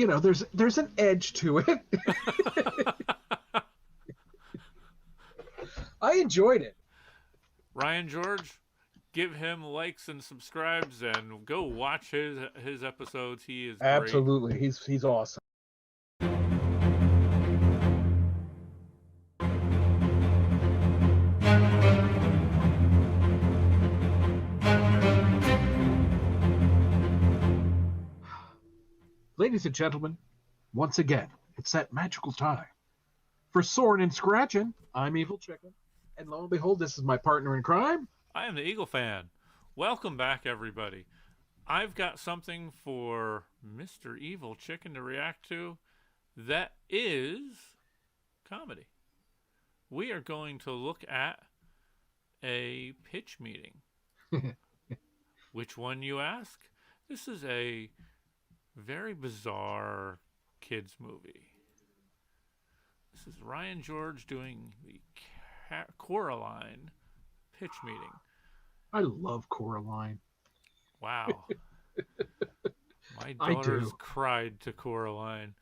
there's an edge to it. I enjoyed it. Ryan George, give him likes and subscribes and go watch his episodes. He is absolutely great. He's awesome. Ladies and gentlemen, once again, it's that magical time. For Soarin Scratchin, I'm Evil Chicken, and lo and behold, this is my partner in crime. I am the Eagle Fan. Welcome back, everybody. I've got something for Mr. Evil Chicken to react to that is comedy. We are going to look at a pitch meeting. Which one, you ask? This is a very bizarre kids movie. This is Ryan George doing the Coraline Pitch Meeting. I love Coraline. Wow. My daughters cried to Coraline.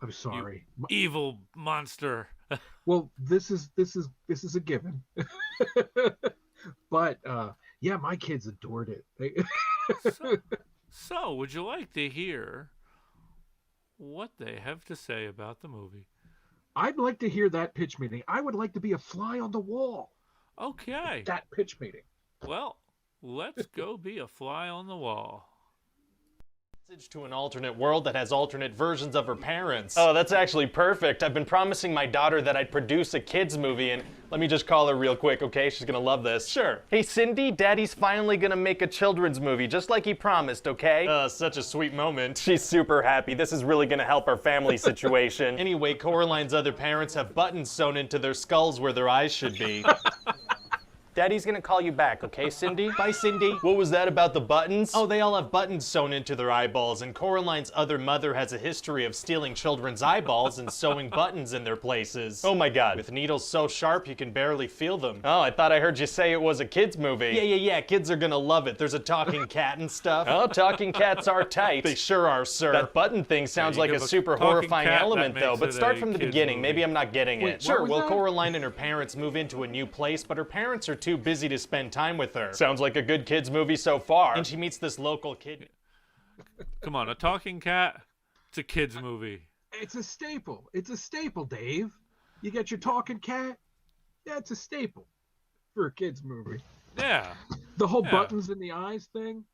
I'm sorry. You evil monster. Well, this is a given. But yeah, my kids adored it. So, would you like to hear what they have to say about the movie? I'd like to hear that pitch meeting. I would like to be a fly on the wall. Okay. That pitch meeting. Well, let's go be a fly on the wall. Message to an alternate world that has alternate versions of her parents. Oh, that's actually perfect. I've been promising my daughter that I'd produce a kids movie, and let me just call her real quick, okay? She's gonna love this. Sure. Hey, Cindy, Daddy's finally gonna make a children's movie, just like he promised, okay? Such a sweet moment. She's super happy. This is really gonna help our family situation. Anyway, Coraline's other parents have buttons sewn into their skulls where their eyes should be. Daddy's gonna call you back, okay, Cindy? Bye, Cindy. What was that about the buttons? Oh, they all have buttons sewn into their eyeballs, and Coraline's other mother has a history of stealing children's eyeballs and sewing buttons in their places. Oh my god. With needles so sharp you can barely feel them. Oh, I thought I heard you say it was a kid's movie. Yeah, kids are gonna love it. There's a talking cat and stuff. Oh, talking cats are tight. They sure are, sir. That button thing sounds like a super horrifying element, though, but start from the beginning. Maybe I'm not getting it. Sure, well, Coraline and her parents move into a new place, but her parents are too busy to spend time with her. Sounds like a good kids movie so far. And she meets this local kid. Come on, a talking cat? It's a kids movie. It's a staple. It's a staple, Dave. You get your talking cat? Yeah, it's a staple for a kids movie. Yeah. The whole buttons in the eyes thing.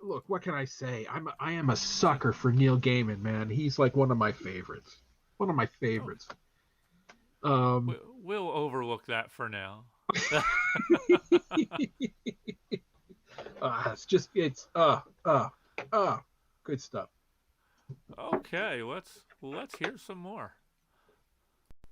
Look, what can I say? I am a sucker for Neil Gaiman, man. He's like one of my favorites. One of my favorites. We'll overlook that for now. It's good stuff. Okay, let's hear some more.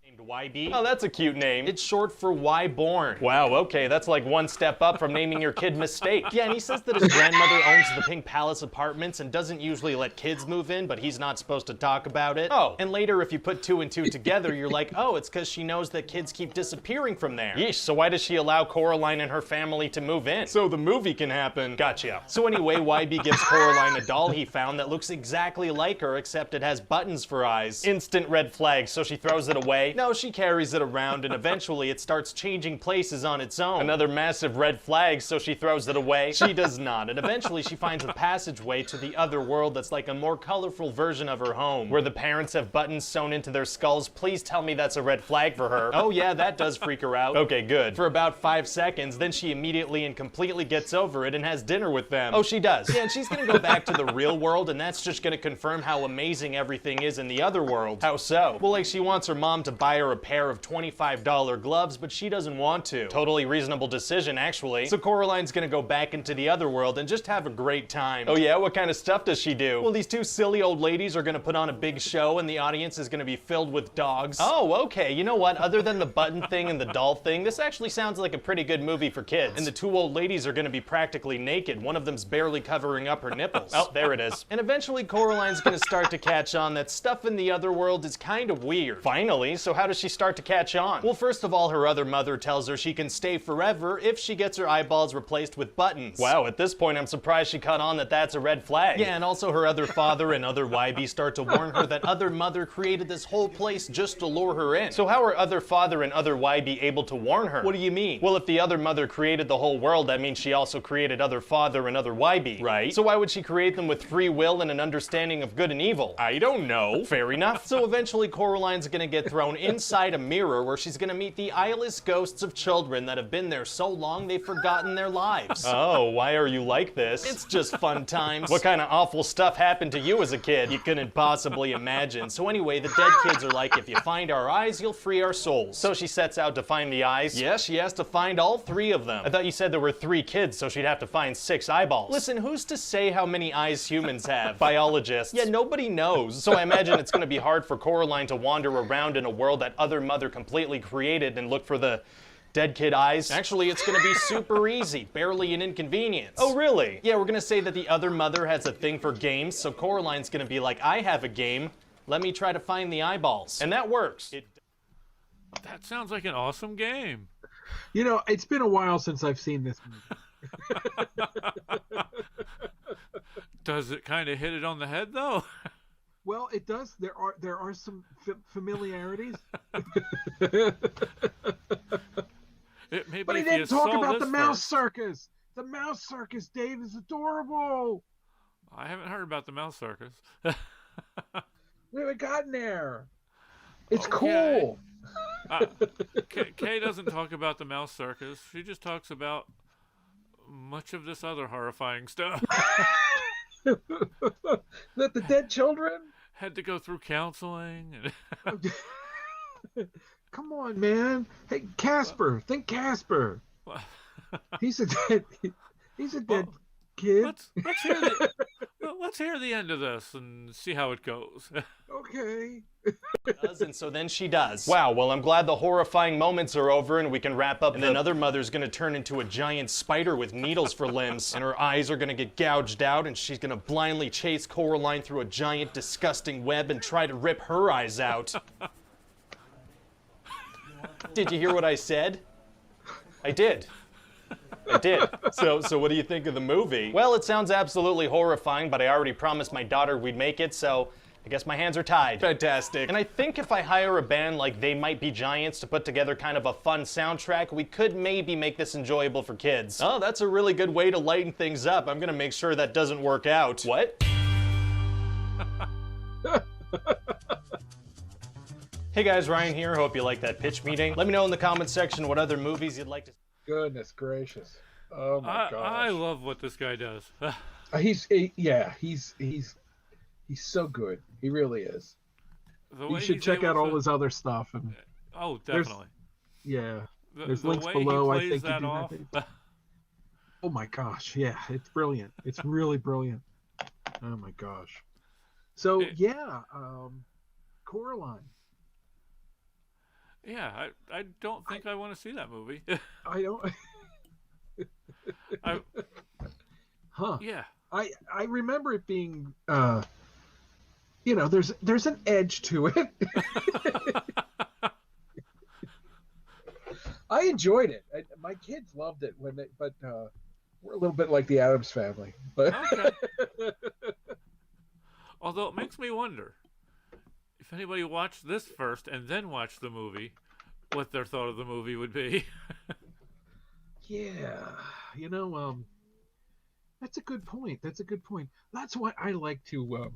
Named YB? Oh, that's a cute name. It's short for Why Born. Wow, okay, that's like one step up from naming your kid Mistake. Yeah, and he says that his grandmother owns the Pink Palace Apartments and doesn't usually let kids move in, but he's not supposed to talk about it. Oh, and later if you put two and two together, you're like, oh, it's because she knows that kids keep disappearing from there. Yeesh, so why does she allow Coraline and her family to move in? So the movie can happen. Gotcha. So anyway, YB gives Coraline a doll he found that looks exactly like her, except it has buttons for eyes. Instant red flag, so she throws it away. No, she carries it around and eventually it starts changing places on its own. Another massive red flag, so she throws it away. She does not, and eventually she finds a passageway to the other world that's like a more colorful version of her home, where the parents have buttons sewn into their skulls. Please tell me that's a red flag for her. Oh yeah, that does freak her out. Okay, good. For about 5 seconds, then she immediately and completely gets over it and has dinner with them. Oh, she does. Yeah, and she's gonna go back to the real world, and that's just gonna confirm how amazing everything is in the other world. How so? Well, like she wants her mom to buy her a pair of $25 gloves, but she doesn't want to. Totally reasonable decision, actually. So Coraline's gonna go back into the other world and just have a great time. Oh yeah, what kind of stuff does she do? Well, these two silly old ladies are gonna put on a big show and the audience is gonna be filled with dogs. Oh, okay, you know what? Other than the button thing and the doll thing, this actually sounds like a pretty good movie for kids. And the two old ladies are gonna be practically naked. One of them's barely covering up her nipples. Oh, there it is. And eventually Coraline's gonna start to catch on that stuff in the other world is kind of weird. Finally, so so how does she start to catch on? Well, first of all, her other mother tells her she can stay forever if she gets her eyeballs replaced with buttons. Wow, at this point I'm surprised she caught on that that's a red flag. Yeah, and also her other father and other YB start to warn her that other mother created this whole place just to lure her in. So how are other father and other YB able to warn her? What do you mean? Well, if the other mother created the whole world, that means she also created other father and other YB. Right. So why would she create them with free will and an understanding of good and evil? I don't know. Fair enough. So eventually Coraline's gonna get thrown inside a mirror where she's gonna meet the eyeless ghosts of children that have been there so long they've forgotten their lives. Oh, why are you like this? It's just fun times. What kind of awful stuff happened to you as a kid? You couldn't possibly imagine. So anyway, the dead kids are like, if you find our eyes, you'll free our souls. So she sets out to find the eyes. Yes, she has to find all 3 of them. I thought you said there were 3 kids, so she'd have to find 6 eyeballs. Listen, who's to say how many eyes humans have? Biologists. Yeah, nobody knows. So I imagine it's gonna be hard for Coraline to wander around in a world that other mother completely created and look for the dead kid eyes. Actually, it's gonna be super easy, barely an inconvenience. Oh, really? Yeah, we're gonna say that the other mother has a thing for games, so Coraline's gonna be like, I have a game, let me try to find the eyeballs. And that works. That sounds like an awesome game. You know, it's been a while since I've seen this movie. Does it kind of hit it on the head, though? Well, it does. There are some familiarities. But he didn't talk about the mouse circus. The mouse circus, Dave, is adorable. I haven't heard about the mouse circus. We haven't gotten there. It's okay. Cool. Kay doesn't talk about the mouse circus. She just talks about much of this other horrifying stuff. That the dead children had to go through counseling. Come on, man. Hey, Casper. Think Casper. He's a dead kid. Let's hear the end of this and see how it goes. Okay. And so then she does. Wow, well, I'm glad the horrifying moments are over and we can wrap up. And then other mother's gonna turn into a giant spider with needles for limbs, and her eyes are gonna get gouged out, and she's gonna blindly chase Coraline through a giant, disgusting web and try to rip her eyes out. Did you hear what I said? I did. I did. So what do you think of the movie? Well, it sounds absolutely horrifying, but I already promised my daughter we'd make it, so I guess my hands are tied. Fantastic. And I think if I hire a band like They Might Be Giants to put together kind of a fun soundtrack, we could maybe make this enjoyable for kids. Oh, that's a really good way to lighten things up. I'm gonna make sure that doesn't work out. What? Hey guys, Ryan here. Hope you like that pitch meeting. Let me know in the comments section what other movies you'd like to see. Goodness gracious. Oh my gosh. I love what this guy does. He's so good. He really is. You should check out all his other stuff. And oh, definitely. There's links below. I think you do that. Oh my gosh. Yeah, it's brilliant. It's really brilliant. Oh my gosh. So Coraline. Yeah, I don't think I want to see that movie. I don't. Huh. Yeah. I remember it being, there's an edge to it. I enjoyed it. My kids loved it but we're a little bit like the Addams Family. But okay. Although it makes me wonder if anybody watched this first and then watched the movie, what their thought of the movie would be. Yeah, that's a good point. That's why I like to,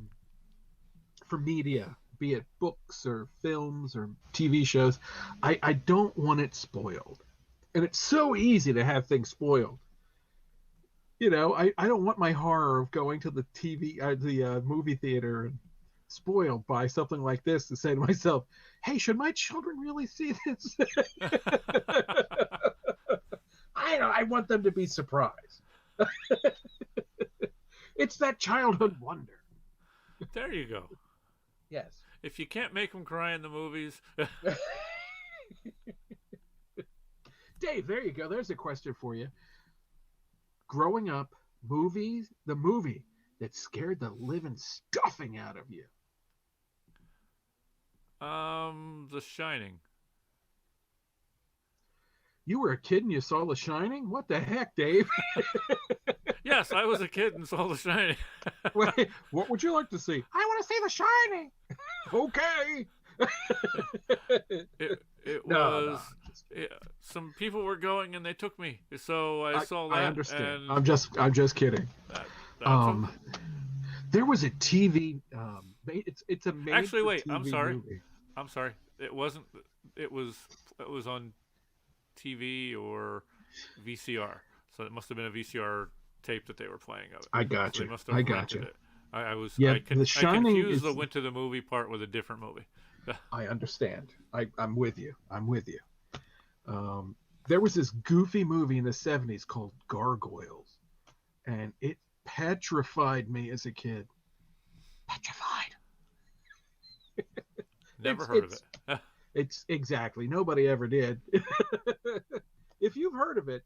for media, be it books or films or TV shows, I don't want it spoiled. And it's so easy to have things spoiled. I don't want my horror of going to the movie theater and spoiled by something like this to say to myself, hey, should my children really see this? I want them to be surprised. It's that childhood wonder. There you go. Yes. If you can't make them cry in the movies. Dave, there you go. There's a question for you. Growing up, the movie that scared the living stuffing out of you. The Shining. You were a kid and you saw The Shining? What the heck, Dave? Yes, I was a kid and saw The Shining. Wait, what would you like to see? I want to see The Shining. Okay. It No, was some people were going and they took me, so I saw that. I understand. And I'm just kidding. Okay. There was a TV. It's a Actually, wait. TV I'm sorry. movie. I'm sorry. It wasn't. It was on TV or VCR. So it must have been a VCR tape that they were playing of it. I got so you. They must have rented it. I was. Yeah, I confused the went to the movie part with a different movie. I understand. I'm with you. There was this goofy movie in the 70s called Gargoyles, and it petrified me as a kid. Petrified. Never heard of it. It's exactly. Nobody ever did. If you've heard of it,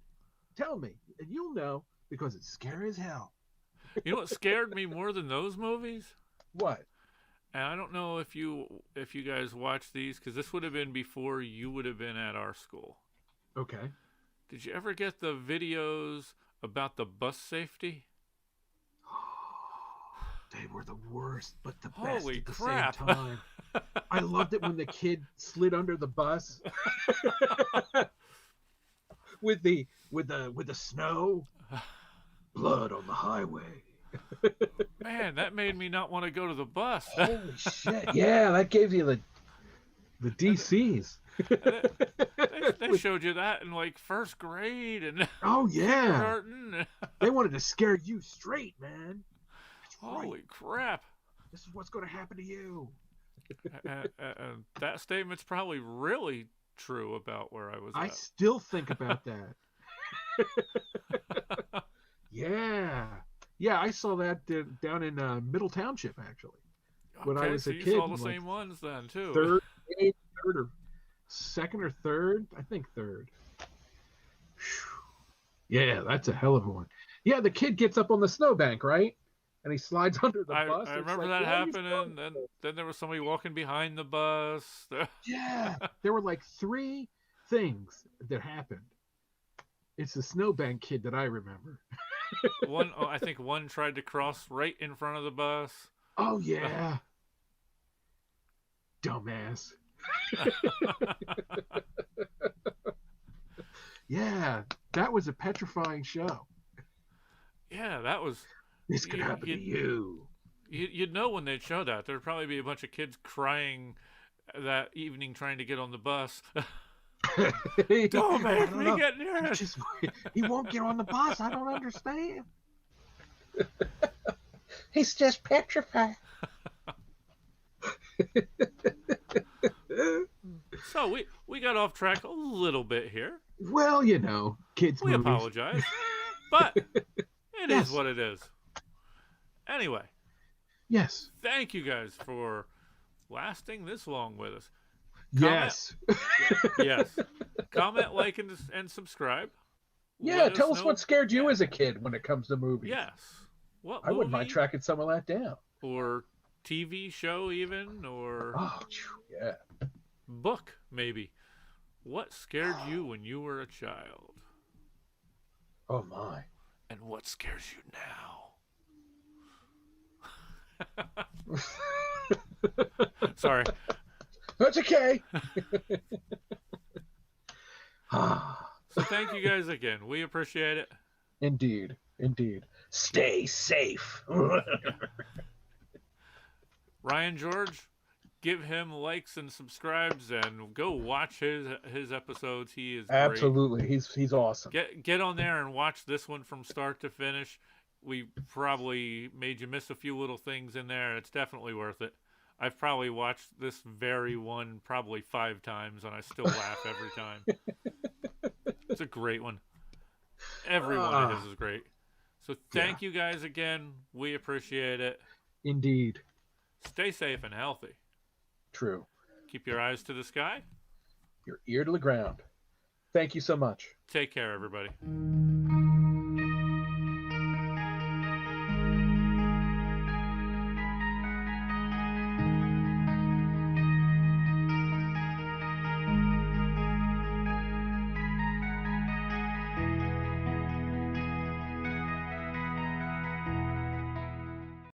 tell me, and you'll know, because it's scary as hell. You know what scared me more than those movies? What? And I don't know if you guys watched these, because this would have been before you would have been at our school. Okay. Did you ever get the videos about the bus safety? They were the worst, but the best Holy at the crap. same time. I loved it when the kid slid under the bus with the snow, blood on the highway. Man, that made me not want to go to the bus. Holy shit! Yeah, that gave you the DCs. They showed you that in like first grade and oh yeah, kindergarten. They wanted to scare you straight, man. Holy crap! This is what's going to happen to you. And that statement's probably really true about where I was I at. still think about that. Yeah, I saw that down in Middle Township, actually, when I was a kid. You saw the same ones then too. Third or second or third, I think third. Yeah, that's a hell of a one. Yeah, the kid gets up on the snowbank, right? And he slides under the bus. I remember that happening, and then there was somebody walking behind the bus. Yeah, there were like 3 things that happened. It's the snowbank kid that I remember. I think one tried to cross right in front of the bus. Oh yeah, dumbass. Yeah, that was a petrifying show. Yeah, that was. This could happen to you. You'd know when they'd show that. There'd probably be a bunch of kids crying that evening trying to get on the bus. Don't make me get near it. He won't get on the bus. I don't understand. He's just petrified. So we got off track a little bit here. Well, kids. We movies. apologize, but it is what it is. Anyway. Yes. Thank you guys for lasting this long with us. Yes. Yes. Comment, like, and subscribe. Yeah, tell us what scared you as a kid when it comes to movies. Yes. What I wouldn't mind tracking some of that down. Or TV show even, or yeah. Book, maybe. What scared you when you were a child? Oh my. And what scares you now? Sorry. That's okay. So thank you guys again. We appreciate it. Indeed. Stay safe. Ryan George, give him likes and subscribes and go watch his episodes. He is absolutely great. He's awesome. Get on there and watch this one from start to finish. We probably made you miss a few little things in there. It's definitely worth it. I've probably watched this very one probably 5 times, and I still laugh every time. It's a great one. Every one of his is great. So thank you guys again. We appreciate it. Indeed. Stay safe and healthy. True. Keep your eyes to the sky. Your ear to the ground. Thank you so much. Take care, everybody.